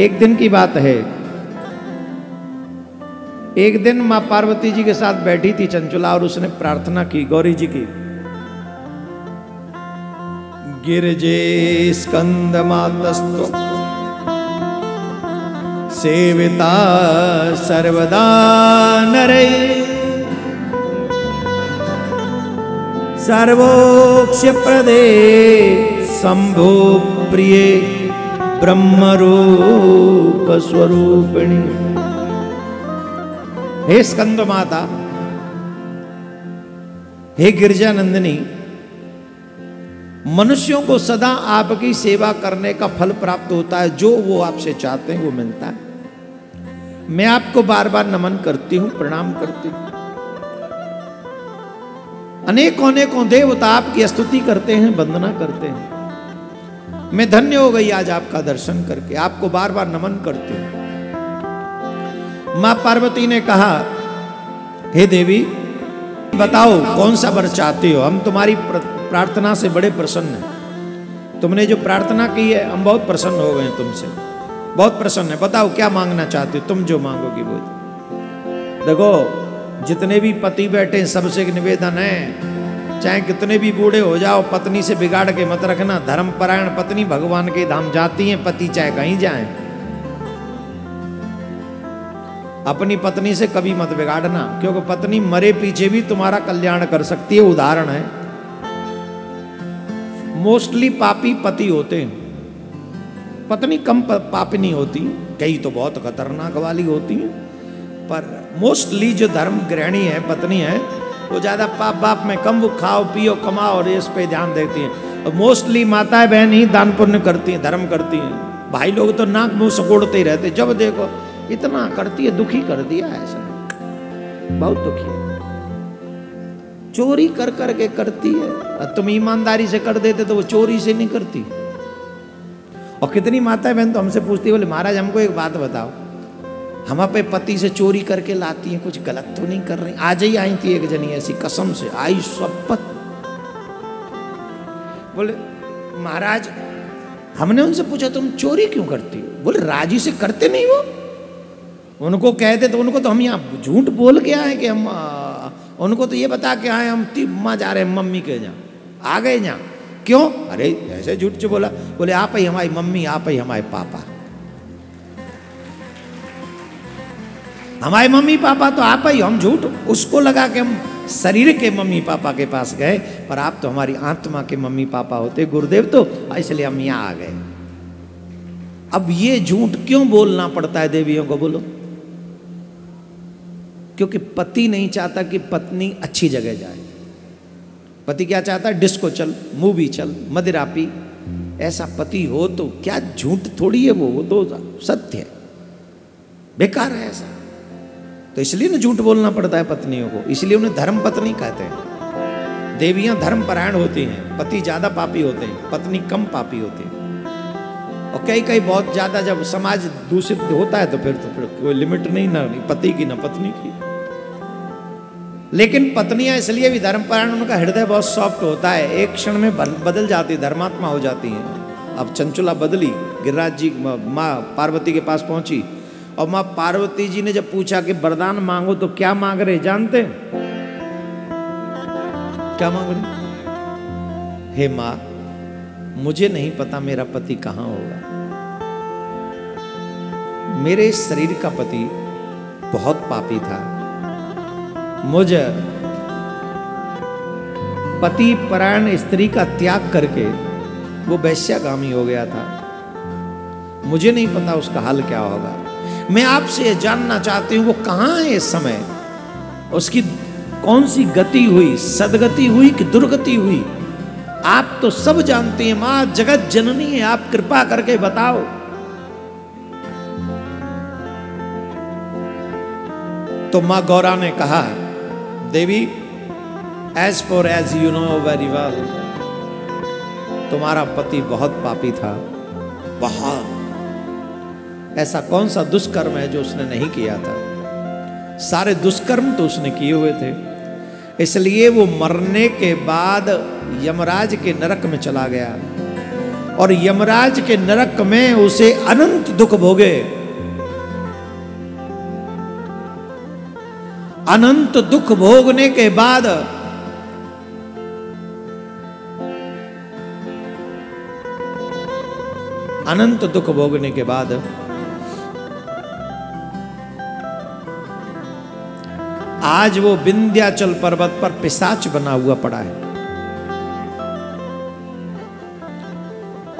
एक दिन की बात है, एक दिन मां पार्वती जी के साथ बैठी थी चंचुला और उसने प्रार्थना की गौरी जी की, गिरजे स्कंद मातस्तु सेविता सर्वदा नरै सर्वोक्ष प्रदे शंभो प्रिय ब्रह्मरूप स्वरूपिणी। हे स्कंद माता, हे गिरजा नंदिनी, मनुष्यों को सदा आपकी सेवा करने का फल प्राप्त होता है, जो वो आपसे चाहते हैं वो मिलता है। मैं आपको बार बार नमन करती हूं, प्रणाम करती हूं। अनेकों अनेकों देवता आपकी स्तुति करते हैं, वंदना करते हैं। मैं धन्य हो गई आज आपका दर्शन करके, आपको बार बार नमन करती हूं। मां पार्वती ने कहा, हे देवी बताओ कौन सा वर चाहती हो, हम तुम्हारी प्रार्थना से बड़े प्रसन्न हैं। तुमने जो प्रार्थना की है हम बहुत प्रसन्न हो गए हैं तुमसे, बहुत प्रसन्न है। बताओ क्या मांगना चाहते हो, तुम जो मांगोगी वो। देखो जितने भी पति बैठे सबसे निवेदन है, चाहे कितने भी बूढ़े हो जाओ, पत्नी से बिगाड़ के मत रखना। धर्मपरायण पत्नी भगवान के धाम जाती है, पति चाहे कहीं जाए। अपनी पत्नी से कभी मत बिगाड़ना, क्योंकि पत्नी मरे पीछे भी तुम्हारा कल्याण कर सकती है। उदाहरण है, मोस्टली पापी पति होते हैं, पत्नी कम पापिनी होती, कई तो बहुत खतरनाक वाली होती हैं, पर मोस्टली जो धर्म गृहिणी है, पत्नी है, वो ज्यादा पाप बाप में कम, वो खाओ पियो कमाओ और इस पे ध्यान देती हैं। और मोस्टली माताएं बहन ही दान पुण्य करती हैं, धर्म करती हैं। भाई लोग तो नाक मुंह सकोड़ते ही रहते, जब देखो इतना करती है, दुखी कर दिया ऐसा, बहुत दुखी है। चोरी कर करके करती है, तुम ईमानदारी से कर देते तो वो चोरी से नहीं करती। और कितनी माताएं बहन तो हमसे पूछती, बोले महाराज हमको एक बात बताओ, हम अपने पति से चोरी करके लाती हैं, कुछ गलत तो नहीं कर रही? आज ही आई थी एक जनी ऐसी, कसम से आई शपथ, बोले महाराज हमने उनसे पूछा तुम चोरी क्यों करती हो? बोले राजी से करते नहीं हो। उनको कहते तो उनको तो हम यहाँ झूठ बोल के आए कि हम, उनको तो ये बता के आए हम तिम्मा जा रहे हैं मम्मी के यहाँ, आ गए यहाँ। क्यों? अरे ऐसे झूठ से बोला। बोले आप ही हमारी मम्मी, आप ही हमारे पापा। हमारे मम्मी पापा तो आप ही, हम झूठ उसको लगा के हम शरीर के मम्मी पापा के पास गए, पर आप तो हमारी आत्मा के मम्मी पापा होते गुरुदेव, तो इसलिए हम यहाँ आ गए। अब ये झूठ क्यों बोलना पड़ता है देवियों को, बोलो? क्योंकि पति नहीं चाहता कि पत्नी अच्छी जगह जाए। पति क्या चाहता है? डिस्को चल, मूवी चल, मदिरा पी। ऐसा पति हो तो क्या झूठ थोड़ी है, वो तो सत्य है, बेकार है ऐसा। तो इसलिए ना झूठ बोलना पड़ता है पत्नियों को, इसलिए उन्हें धर्म पत्नी कहते हैं। देवियां धर्म परायण होती हैं, पति ज्यादा पापी होते हैं, पत्नी कम पापी होती है। और कई कई बहुत ज्यादा जब समाज दूषित होता है तो फिर कोई लिमिट नहीं, ना पति की ना पत्नी की। लेकिन पत्नियां इसलिए भी धर्मपरायण, उनका हृदय बहुत सॉफ्ट होता है, एक क्षण में बदल जाती, धर्मात्मा हो जाती हैं। अब चंचुला बदली, गिरिराज जी माँ पार्वती के पास पहुंची और माँ पार्वती जी ने जब पूछा कि वरदान मांगो तो क्या मांग रहे जानते? क्या मांग रहे? हे माँ मुझे नहीं पता मेरा पति कहाँ होगा। मेरे शरीर का पति बहुत पापी था, मुझे पति परायण स्त्री का त्याग करके वो वैश्यागामी हो गया था। मुझे नहीं पता उसका हाल क्या होगा। मैं आपसे जानना चाहती हूँ वो कहाँ है इस समय, उसकी कौन सी गति हुई, सदगति हुई कि दुर्गति हुई? आप तो सब जानती हैं माँ, जगत जननी है, आप कृपा करके बताओ। तो माँ गौरा ने कहा, देवी as far as you know very well, तुम्हारा पति बहुत पापी था, बहुत। ऐसा कौन सा दुष्कर्म है जो उसने नहीं किया था? सारे दुष्कर्म तो उसने किए हुए थे, इसलिए वो मरने के बाद यमराज के नरक में चला गया और यमराज के नरक में उसे अनंत दुख भोगे। अनंत दुख भोगने के बाद अनंत दुख भोगने के बाद आज वो विंध्याचल पर्वत पर पिशाच बना हुआ पड़ा है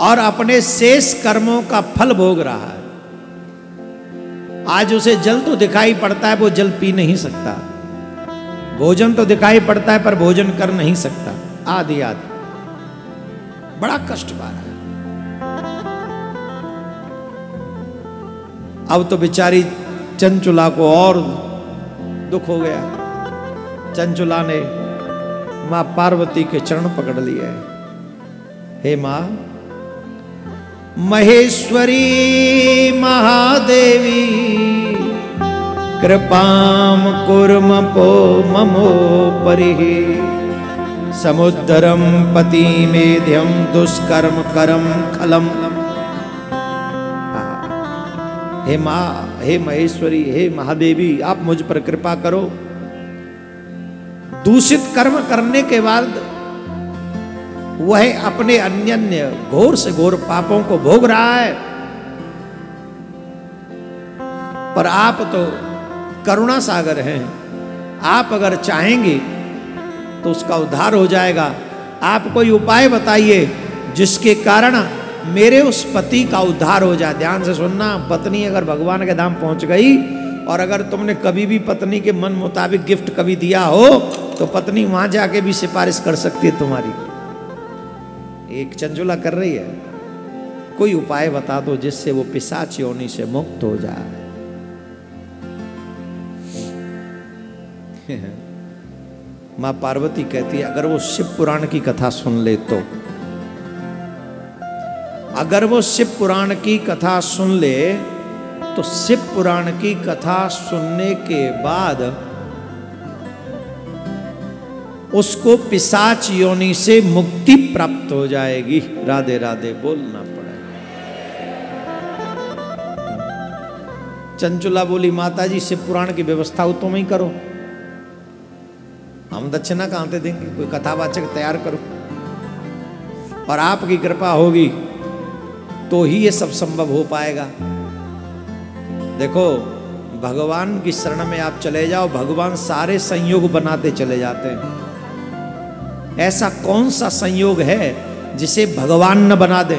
और अपने शेष कर्मों का फल भोग रहा है। आज उसे जल तो दिखाई पड़ता है, वो जल पी नहीं सकता। भोजन तो दिखाई पड़ता है पर भोजन कर नहीं सकता। आदि आदि बड़ा कष्ट पा रहा है। अब तो बेचारी चंचुला को और दुख हो गया। चंचुला ने मां पार्वती के चरण पकड़ लिए। हे मां महेश्वरी महादेवी कृपाम कुर्मपो ममोपरि समुद्रम पति मेध्यम दुष्कर्म करम खलम। हे मां, हे महेश्वरी, हे महादेवी, आप मुझ पर कृपा करो। दूषित कर्म करने के बाद वह अपने अन्य घोर से घोर पापों को भोग रहा है, पर आप तो करुणा सागर हैं। आप अगर चाहेंगे तो उसका उद्धार हो जाएगा। आप कोई उपाय बताइए जिसके कारण मेरे उस पति का उद्धार हो जाए। ध्यान से सुनना, पत्नी अगर भगवान के धाम पहुंच गई और अगर तुमने कभी भी पत्नी के मन मुताबिक गिफ्ट कभी दिया हो तो पत्नी वहां जाके भी सिफारिश कर सकती है तुम्हारी। एक चंचुला कर रही है, कोई उपाय बता दो जिससे वो पिशाच योनि से मुक्त हो जाए। मां पार्वती कहती है अगर वो शिव पुराण की कथा सुन ले तो, अगर वो शिव पुराण की कथा सुन ले तो शिव पुराण की कथा सुनने के बाद उसको पिशाच योनि से मुक्ति प्राप्त हो जाएगी। राधे राधे बोलना पड़ेगा। चंचुला बोली माता जी शिव पुराण की व्यवस्था हो तुम ही करो, हम दक्षिणा कहां से देंगे, कोई कथावाचक तैयार करो और आपकी कृपा होगी तो ही ये सब संभव हो पाएगा। देखो भगवान की शरण में आप चले जाओ, भगवान सारे संयोग बनाते चले जाते हैं। ऐसा कौन सा संयोग है जिसे भगवान न बना दे?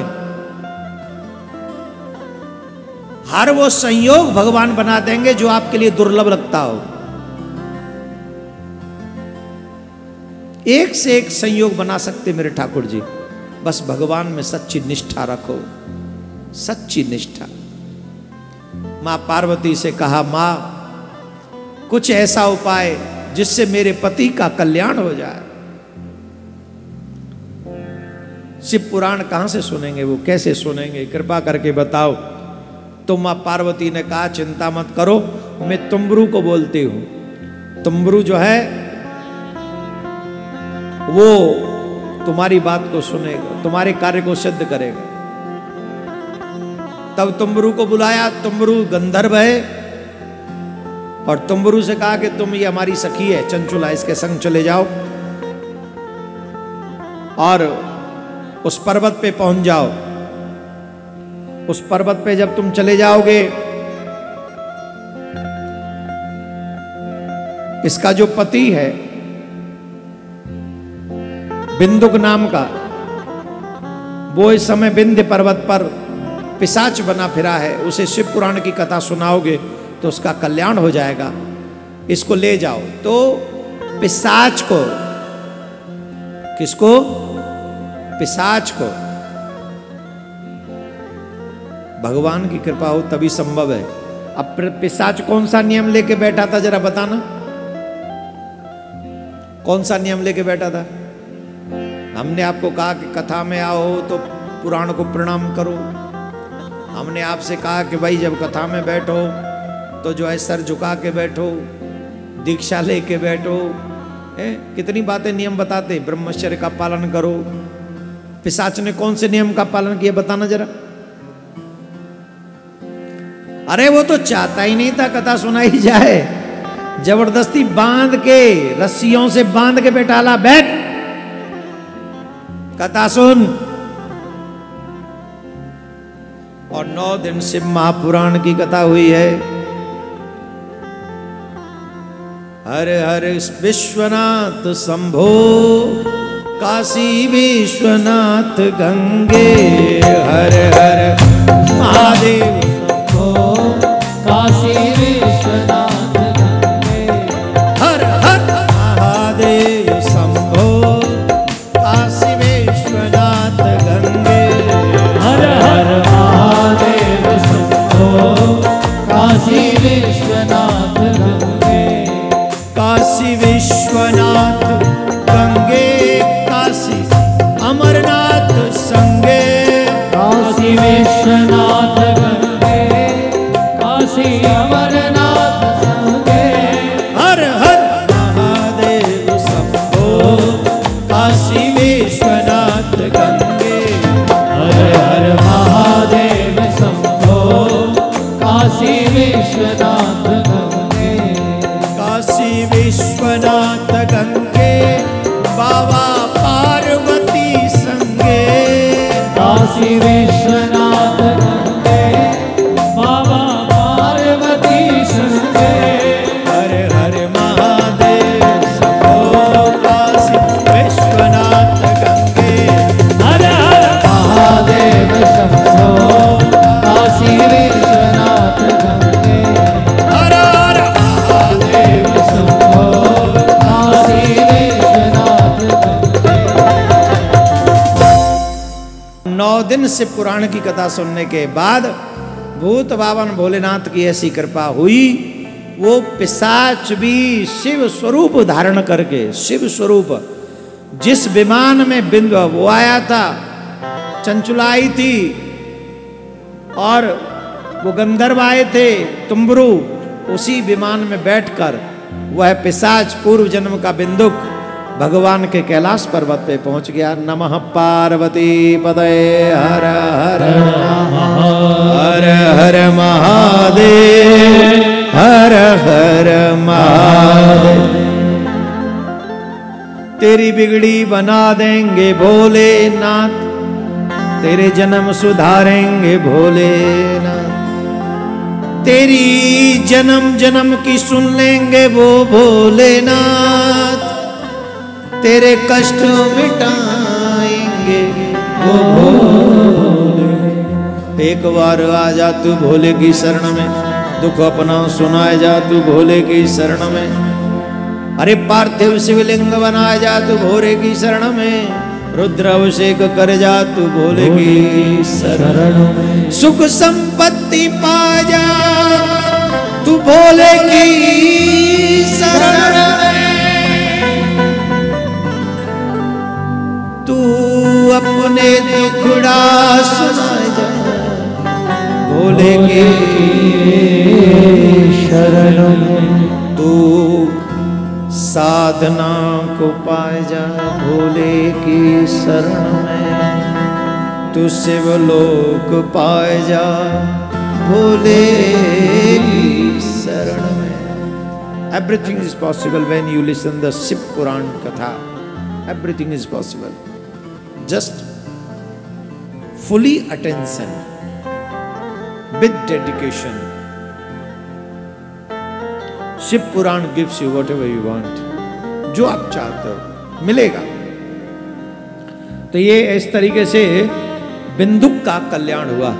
हर वो संयोग भगवान बना देंगे जो आपके लिए दुर्लभ लगता हो। एक से एक संयोग बना सकते मेरे ठाकुर जी, बस भगवान में सच्ची निष्ठा रखो, सच्ची निष्ठा। मां पार्वती से कहा मां कुछ ऐसा उपाय जिससे मेरे पति का कल्याण हो जाए। शिव पुराण कहां से सुनेंगे, वो कैसे सुनेंगे, कृपा करके बताओ। तो मां पार्वती ने कहा चिंता मत करो, मैं तुम्बरू को बोलती हूं। तुम्बरू जो है वो तुम्हारी बात को सुनेगा, तुम्हारे कार्य को सिद्ध करेगा। तब तुम्बरू को बुलाया। तुम्बरू गंधर्व है और तुम्बरू से कहा कि तुम ये हमारी सखी है चंचुला, इसके संग चले जाओ और उस पर्वत पे पहुंच जाओ। उस पर्वत पे जब तुम चले जाओगे, इसका जो पति है बिंदुक नाम का, वो इस समय विंध्य पर्वत पर पिशाच बना फिरा है। उसे शिव पुराण की कथा सुनाओगे तो उसका कल्याण हो जाएगा। इसको ले जाओ। तो पिशाच को, किसको? पिशाच को भगवान की कृपा हो तभी संभव है। अब पिशाच कौन सा नियम लेके बैठा था जरा बताना, कौन सा नियम लेके बैठा था? हमने आपको कहा कि कथा में आओ तो पुराण को प्रणाम करो। हमने आपसे कहा कि भाई जब कथा में बैठो तो जो है सर झुका के बैठो, दीक्षा लेके बैठो। कितनी बातें नियम बताते, ब्रह्मचर्य का पालन करो, पिशाच ने कौन से नियम का पालन किया बताना जरा। अरे वो तो चाहता ही नहीं था कथा सुनाई जाए, जबरदस्ती बांध के, रस्सियों से बांध के बैठाला, बैठ कथा सुन। और 9 दिन शिव महापुराण की कथा हुई है। हर हर विश्वनाथ शंभो, काशी विश्वनाथ गंगे, हर हर महादेव शंभो, काशी विश्वनाथ गंगे, हर हर महादेव शंभो, काशी विश्वनाथ गंगे, हर हर महादेव शंभो, काशी विश्वनाथ गंगे, काशी विश्वनाथ गंगे, काशी अमरनाथ संगे, काशी विश्वनाथ गंगे, काशी अमरनाथ संगे, हर हर महादेव शंभो, काशी विश्वनाथ गंगे, हर हर महादेव शंभो, काशी विश्वनाथ गंगे, काशी विश्वनाथ गंगे, बाबा पार्वती संगे, काशी विश्वनाथ गंगे, बाबा पार्वती संगे, हर हर महादेव शंभो, काशी विश्वनाथ गंगे, हर हर महादेव शंभो, काशी विश्वनाथ गंगे, हर हर महादेव शंभो, काशी विश्वनाथ गंगे। 9 दिन शिव पुराण की कथा सुनने के बाद भूत बावन भोलेनाथ की ऐसी कृपा हुई, वो पिशाच भी शिव स्वरूप धारण करके, शिव स्वरूप, जिस विमान में बिंदु वो आया था, चंचुलाई थी, और वो गंधर्व आए थे तुम्बरू, उसी विमान में बैठकर वह पिशाच पूर्व जन्म का बिंदुक भगवान के कैलाश पर्वत पे पहुंच गया। नमः पार्वती पतये हर हर हर हर महादेव, हर हर महादेव। तेरी बिगड़ी बना देंगे भोलेनाथ, तेरे जन्म सुधारेंगे भोलेनाथ, तेरी जन्म जन्म की सुन लेंगे वो भोलेनाथ, तेरे कष्ट मिटाएंगे वो भोले। एक बार आ जा तू भोले की शरण में, दुख अपना सुनाए जा तू भोले की शरण में। अरे पार्थिव शिवलिंग बनाए जा तू भोले की शरण में, रुद्र अभिषेक कर जा तू भोले की शरण में। सुख संपत्ति पा जा तू भोले की शरण में, तू अपने दुखड़ा सुनाए जा भोले के शरण में, तू साधना को पाए जा भोले की शरण में, तू शिवलोक पाए जा भोले की शरण में। Everything is possible when you listen the Shiv Puran Katha. Everything is possible. Just fully attention with dedication. Shiv Purana gives you whatever you want. जो आप चाहते हो मिलेगा। तो ये इस तरीके से बिंदुक का कल्याण हुआ।